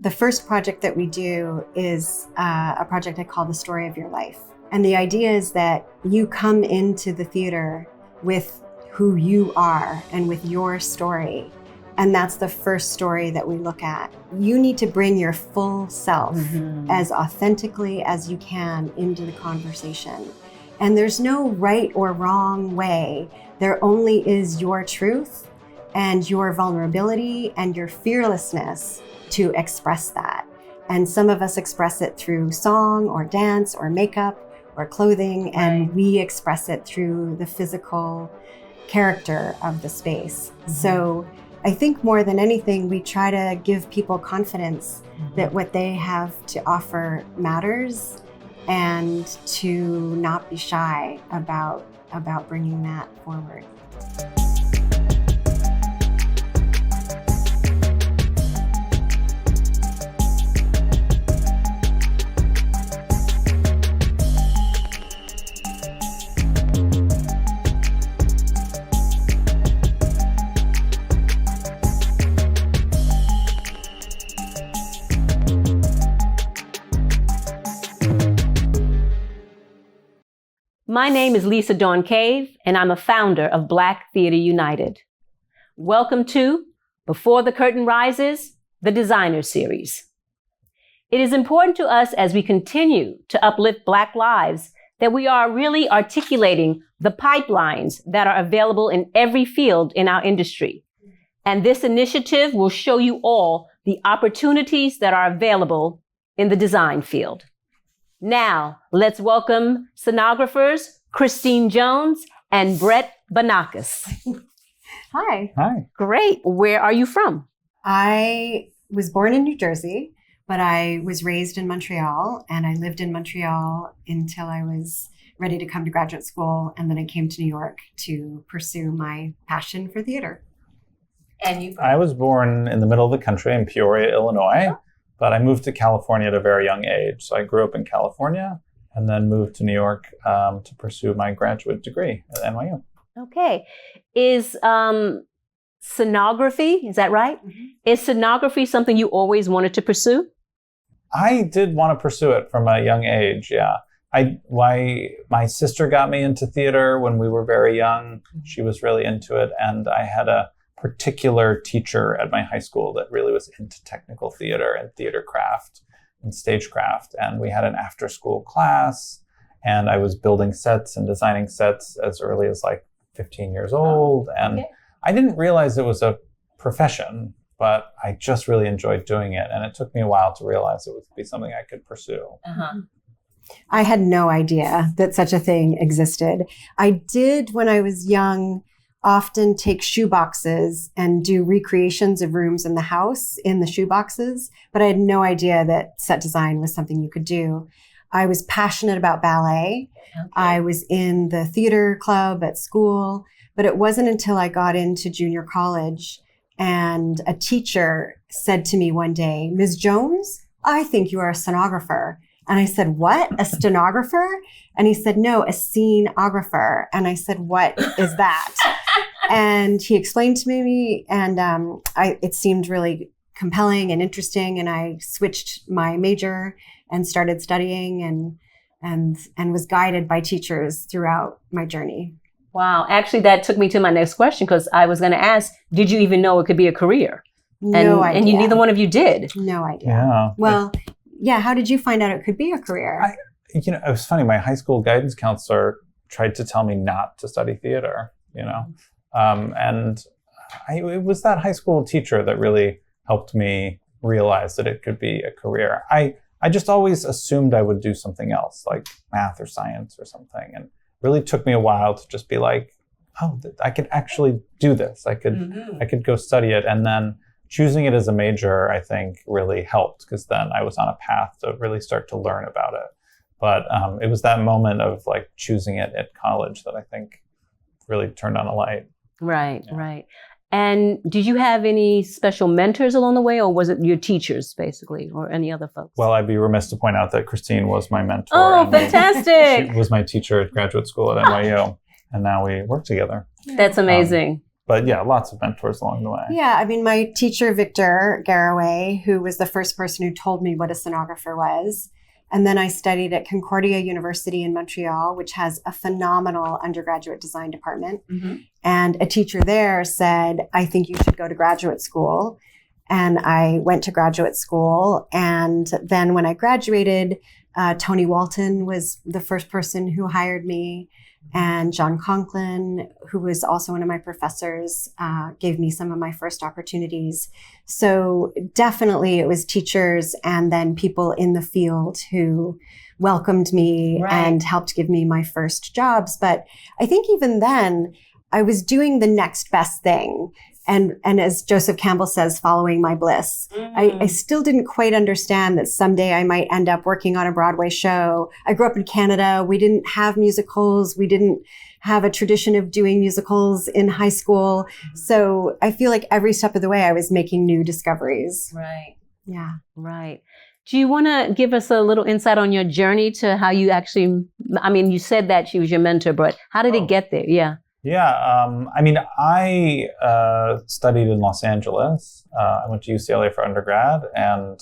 The first project that we do is a project I call The Story of Your Life. And the idea is that you come into the theater with who you are and with your story. And that's the first story that we look at. You need to bring your full self as authentically as you can into the conversation. And there's no right or wrong way. There only is your truth and your vulnerability and your fearlessness to express that. And some of us express it through song or dance or makeup or clothing, and we express it through the physical character of the space. So I think more than anything, we try to give people confidence that what they have to offer matters, and to not be shy about bringing that forward. My name is Lisa Dawn Cave, and I'm a founder of Black Theater United. Welcome to Before the Curtain Rises, the Designer Series. It is important to us as we continue to uplift Black lives that we are really articulating the pipelines that are available in every field in our industry. And this initiative will show you all the opportunities that are available in the design field. Now, let's welcome scenographers Christine Jones and Brett Banakis. Hi. Hi. Great. Where are you from? I was born in New Jersey, but I was raised in Montreal, and I lived in Montreal until I was ready to come to graduate school, and then I came to New York to pursue my passion for theater. And you? I was born in the middle of the country in Peoria, Illinois. But I moved to California at a very young age. So I grew up in California and then moved to New York to pursue my graduate degree at NYU. Okay. Is scenography, is that right? Mm-hmm. Is scenography something you always wanted to pursue? I did want to pursue it from a young age, yeah. My sister got me into theater when we were very young. She was really into it, and I had a particular teacher at my high school that really was into technical theater and theater craft and stagecraft. And we had an after school class, and I was building sets and designing sets as early as like 15 years old. And I didn't realize it was a profession, but I just really enjoyed doing it. And it took me a while to realize it would be something I could pursue. I had no idea that such a thing existed. I did, when I was young, often take shoeboxes and do recreations of rooms in the house in the shoeboxes, but I had no idea that set design was something you could do. I was passionate about ballet. Okay. I was in the theater club at school, but it wasn't until I got into junior college and a teacher said to me one day, "Ms. Jones, I think you are a scenographer." And I said, "What? A stenographer?" And he said, "No, a scenographer." And I said, "What is that?" And he explained to me, and it seemed really compelling and interesting. And I switched my major and started studying, and was guided by teachers throughout my journey. Wow. Actually, that took me to my next question, because I was going to ask, did you even know it could be a career? No idea. And neither one of you did. No idea. Yeah. Well, yeah. How did you find out it could be a career? It was funny. My high school guidance counselor tried to tell me not to study theater, and it was that high school teacher that really helped me realize that it could be a career. I just always assumed I would do something else, like math or science or something. And it really took me a while to just be like, oh, I could actually do this. I could go study it. And then choosing it as a major, I think, really helped, because then I was on a path to really start to learn about it. But it was that moment of like choosing it at college that I think really turned on a light. Right, yeah. Right. And did you have any special mentors along the way, or was it your teachers, basically, or any other folks? Well, I'd be remiss to point out that Christine was my mentor. Oh, fantastic. She was my teacher at graduate school at NYU, and now we work together. That's amazing. But yeah, lots of mentors along the way. Yeah, I mean, my teacher, Victor Garraway, who was the first person who told me what a scenographer was. And then I studied at Concordia University in Montreal, which has a phenomenal undergraduate design department. Mm-hmm. And a teacher there said, I think you should go to graduate school. And I went to graduate school. And then when I graduated, Tony Walton was the first person who hired me. And John Conklin, who was also one of my professors, gave me some of my first opportunities. So definitely it was teachers and then people in the field who welcomed me and helped give me my first jobs. But I think even then, I was doing the next best thing. And as Joseph Campbell says, following my bliss. I still didn't quite understand that someday I might end up working on a Broadway show. I grew up in Canada. We didn't have musicals. We didn't have a tradition of doing musicals in high school. So I feel like every step of the way I was making new discoveries. Right. Yeah. Right. Do you want to give us a little insight on your journey to how you actually, I mean, you said that she was your mentor, but how did it get there? Yeah. Yeah, I mean, I studied in Los Angeles. I went to UCLA for undergrad, and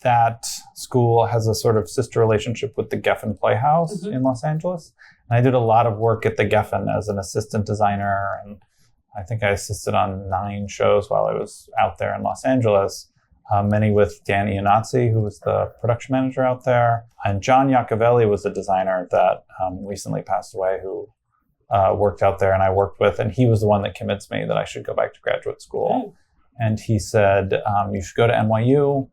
that school has a sort of sister relationship with the Geffen Playhouse in Los Angeles. And I did a lot of work at the Geffen as an assistant designer, and I think I assisted on 9 shows while I was out there in Los Angeles, many with Dan Iannazzi, who was the production manager out there. And John Iacovelli was a designer that recently passed away, who worked out there and I worked with, and he was the one that convinced me that I should go back to graduate school. And he said, you should go to NYU,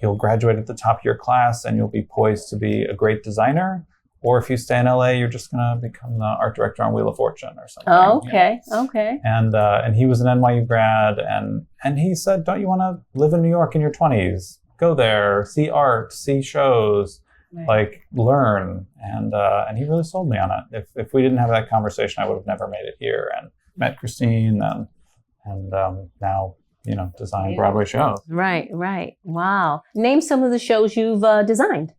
you'll graduate at the top of your class and you'll be poised to be a great designer. Or if you stay in LA, you're just going to become the art director on Wheel of Fortune or something. Oh, okay. You know? Okay. And he was an NYU grad, and he said, don't you want to live in New York in your 20s? Go there, see art, see shows. Like learn, and he really sold me on it. If we didn't have that conversation, I would have never made it here and met Christine and now design Broadway shows. Right. Wow. Name some of the shows you've designed.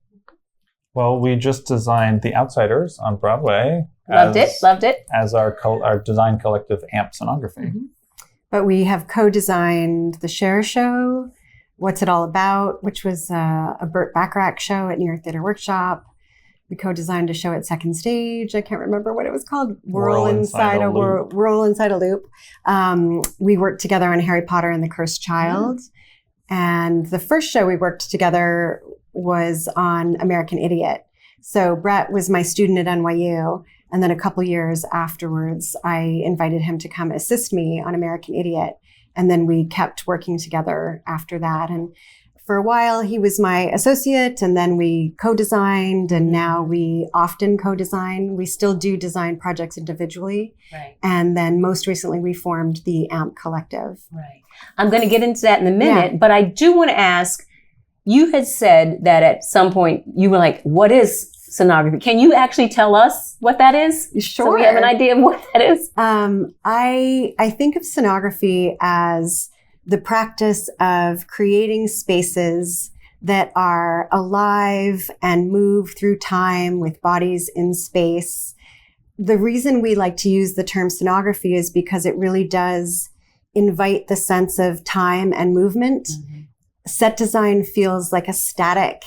Well, we just designed The Outsiders on Broadway. Loved it. As our design collective, Amp Scenography. Mm-hmm. But we have co-designed the Cher show, What's It All About, which was a Burt Bacharach show at New York Theater Workshop. We co-designed a show at Second Stage. I can't remember what it was called. Whirl Inside a Loop. We worked together on Harry Potter and the Cursed Child. And the first show we worked together was on American Idiot. So Brett was my student at NYU. And then a couple years afterwards, I invited him to come assist me on American Idiot. And then we kept working together after that. And for a while, he was my associate, and then we co-designed, and now we often co-design. We still do design projects individually. Right. And then most recently, we formed the AMP Collective. Right. I'm going to get into that in a minute, but I do want to ask, you had said that at some point, you were like, what is scenography? Can you actually tell us what that is? Sure. So we have an idea of what that is. I think of scenography as the practice of creating spaces that are alive and move through time with bodies in space. The reason we like to use the term scenography is because it really does invite the sense of time and movement. Mm-hmm. Set design feels like a static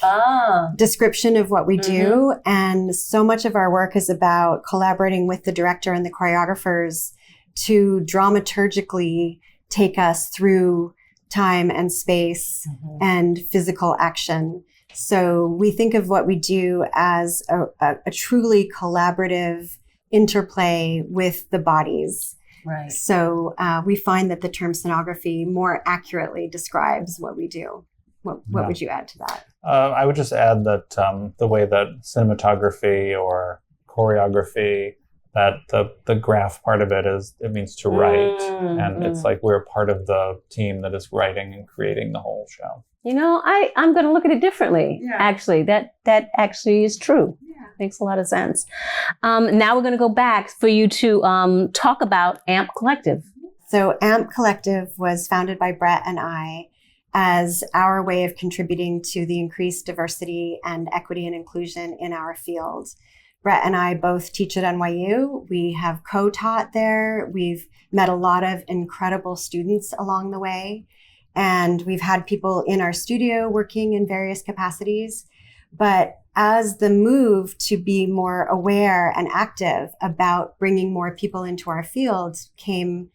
description of what we do. And so much of our work is about collaborating with the director and the choreographers to dramaturgically take us through time and space and physical action. So we think of what we do as a truly collaborative interplay with the bodies. Right. So we find that the term scenography more accurately describes what we do. What would you add to that? I would just add that the way that cinematography or choreography, that the graph part of it means to write. And it's like we're part of the team that is writing and creating the whole show. You know, I'm going to look at it differently. Yeah. Actually, that actually is true. Yeah. Makes a lot of sense. Now we're going to go back for you to talk about AMP Collective. So AMP Collective was founded by Brett and I as our way of contributing to the increased diversity and equity and inclusion in our field. Brett and I both teach at NYU. We have co-taught there. We've met a lot of incredible students along the way. And we've had people in our studio working in various capacities. But as the move to be more aware and active about bringing more people into our field came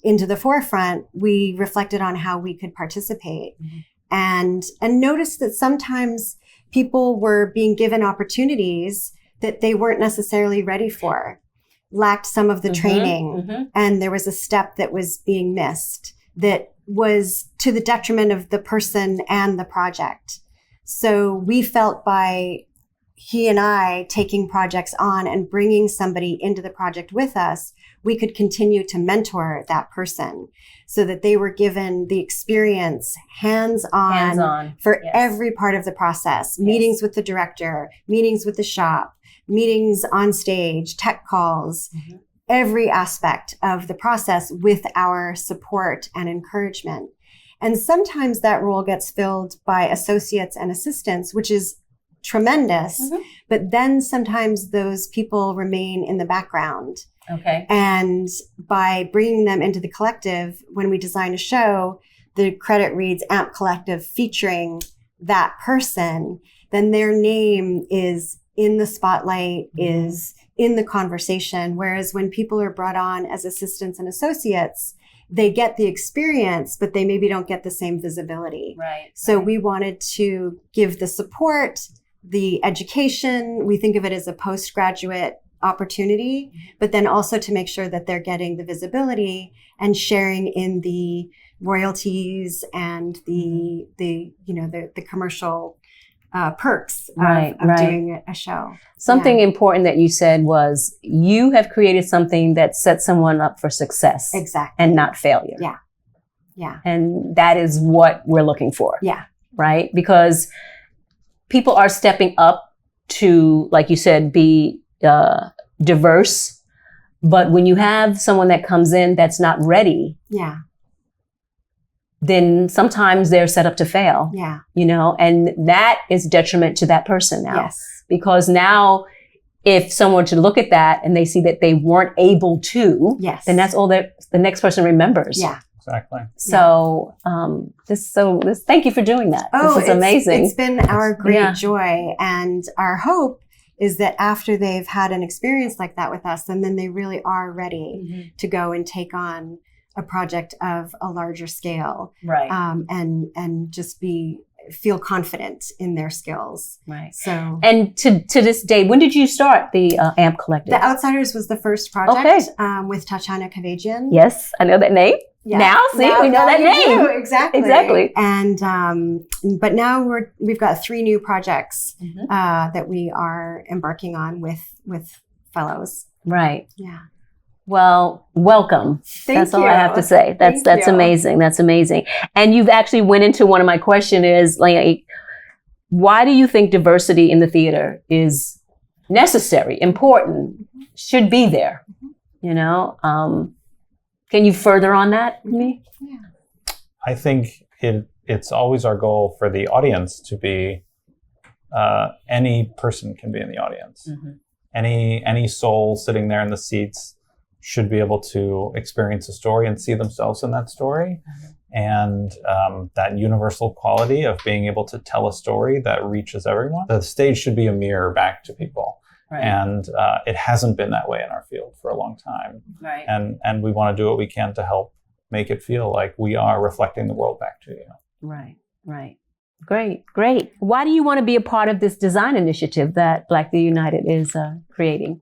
into the forefront, we reflected on how we could participate and noticed that sometimes people were being given opportunities that they weren't necessarily ready for, lacked some of the training, and there was a step that was being missed that was to the detriment of the person and the project. So we felt by he and I taking projects on and bringing somebody into the project with us, we could continue to mentor that person so that they were given the experience hands-on for every part of the process, meetings with the director, meetings with the shop, meetings on stage, tech calls, every aspect of the process with our support and encouragement. And sometimes that role gets filled by associates and assistants, which is tremendous. But then sometimes those people remain in the background. Okay. And by bringing them into the collective, when we design a show, the credit reads AMP Collective featuring that person, then their name is in the spotlight, is in the conversation. Whereas when people are brought on as assistants and associates, they get the experience, but they maybe don't get the same visibility. Right. So we wanted to give the support, the education. We think of it as a postgraduate opportunity, but then also to make sure that they're getting the visibility and sharing in the royalties and the commercial perks of doing a show. Something important that you said was you have created something that sets someone up for success. Exactly. And not failure. Yeah. Yeah. And that is what we're looking for. Yeah. Right? Because people are stepping up to, like you said, be diverse. But when you have someone that comes in that's not ready, then sometimes they're set up to fail. Yeah. And that is detriment to that person now. Yes. Because now if someone to look at that and they see that they weren't able to, then that's all that the next person remembers. Yeah. Exactly. So, thank you for doing that. This is amazing. It's been our great joy, and our hope is that after they've had an experience like that with us, and then they really are ready to go and take on a project of a larger scale, right? And just feel confident in their skills, right? So, and to this day, when did you start the AMP Collective? The Outsiders was the first project with Tatiana Kavajian. Yes, I know that name. Yeah. Now, we know that name. Exactly. And but now we've got 3 new projects that we are embarking on with fellows. Right. Yeah. Well, welcome. That's all I have to say. That's you. Amazing. That's amazing. And you've actually went into one of my questions is like, why do you think diversity in the theater is necessary, important, should be there? Can you further on that with me? Yeah. I think it's always our goal for the audience to be, any person can be in the audience. Any soul sitting there in the seats should be able to experience a story and see themselves in that story. And that universal quality of being able to tell a story that reaches everyone. The stage should be a mirror back to people. Right. And it hasn't been that way in our field for a long time. Right. And we want to do what we can to help make it feel like we are reflecting the world back to you. Right. Great. Why do you want to be a part of this design initiative that Black Theater United is creating?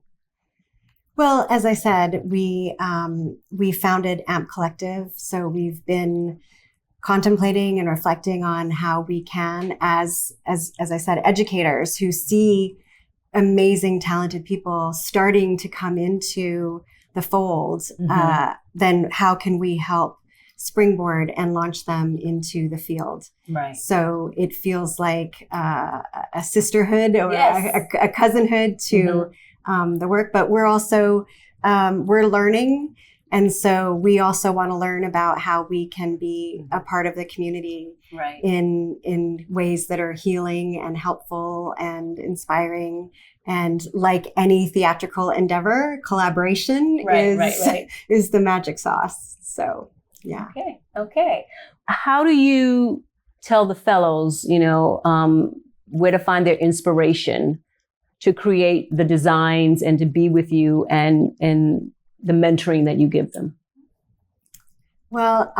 Well, as I said, we founded AMP Collective, so we've been contemplating and reflecting on how we can, as I said, educators who see amazing, talented people starting to come into the fold, then how can we help springboard and launch them into the field? Right. So it feels like a sisterhood or a cousinhood to the work, but we're also we're learning And so we also want to learn about how we can be a part of the community Right. in ways that are healing and helpful and inspiring. And like any theatrical endeavor, collaboration is the magic sauce. So, yeah. Okay. How do you tell the fellows, where to find their inspiration to create the designs and to be with you and the mentoring that you give them? Well,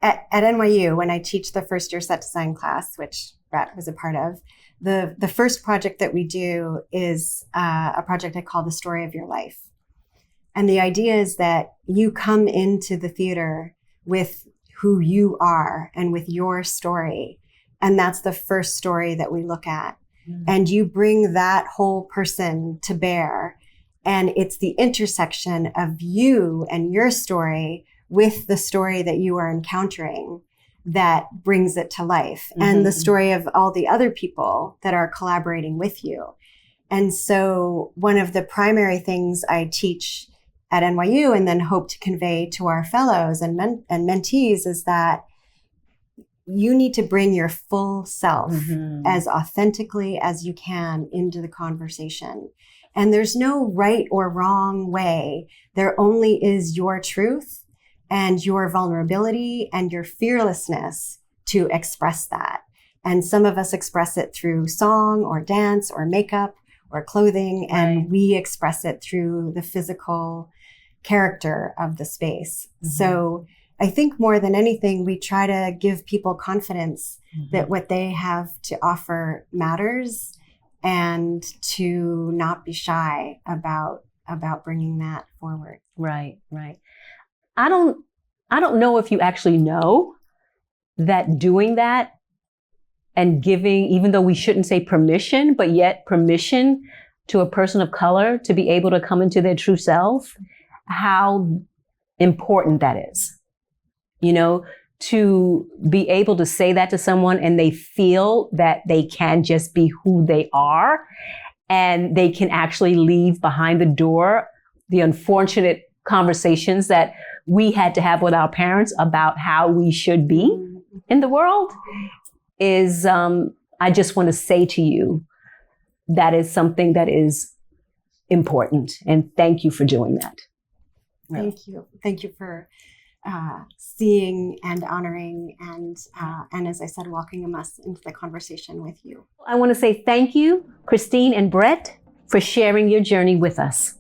at NYU, when I teach the first year set design class, which Brett was a part of, the first project that we do is a project I call The Story of Your Life. And the idea is that you come into the theater with who you are and with your story. And that's the first story that we look at. Mm-hmm. And you bring that whole person to bear. And it's the intersection of you and your story with the story that you are encountering that brings it to life. Mm-hmm. And the story of all the other people that are collaborating with you. And so one of the primary things I teach at NYU and then hope to convey to our fellows and mentees is that you need to bring your full self as authentically as you can into the conversation. And there's no right or wrong way. There only is your truth and your vulnerability and your fearlessness to express that. And some of us express it through song or dance or makeup or clothing, and we express it through the physical character of the space. Mm-hmm. So I think more than anything, we try to give people confidence that what they have to offer matters and to not be shy about bringing that forward. Right. I don't know if you actually know that doing that and giving, even though we shouldn't say permission, but yet permission to a person of color to be able to come into their true self, how important that is. To be able to say that to someone and they feel that they can just be who they are and they can actually leave behind the door the unfortunate conversations that we had to have with our parents about how we should be in the world is, I just want to say to you, that is something that is important. And thank you for doing that. Thank you. Thank you for seeing and honoring and as I said, welcoming us into the conversation with you. I want to say thank you, Christine and Brett, for sharing your journey with us.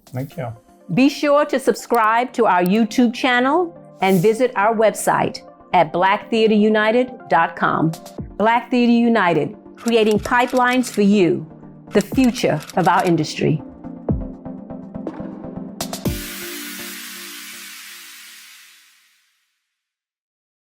Thank you. Be sure to subscribe to our YouTube channel and visit our website at blacktheaterunited.com. Black Theater United, creating pipelines for you, the future of our industry.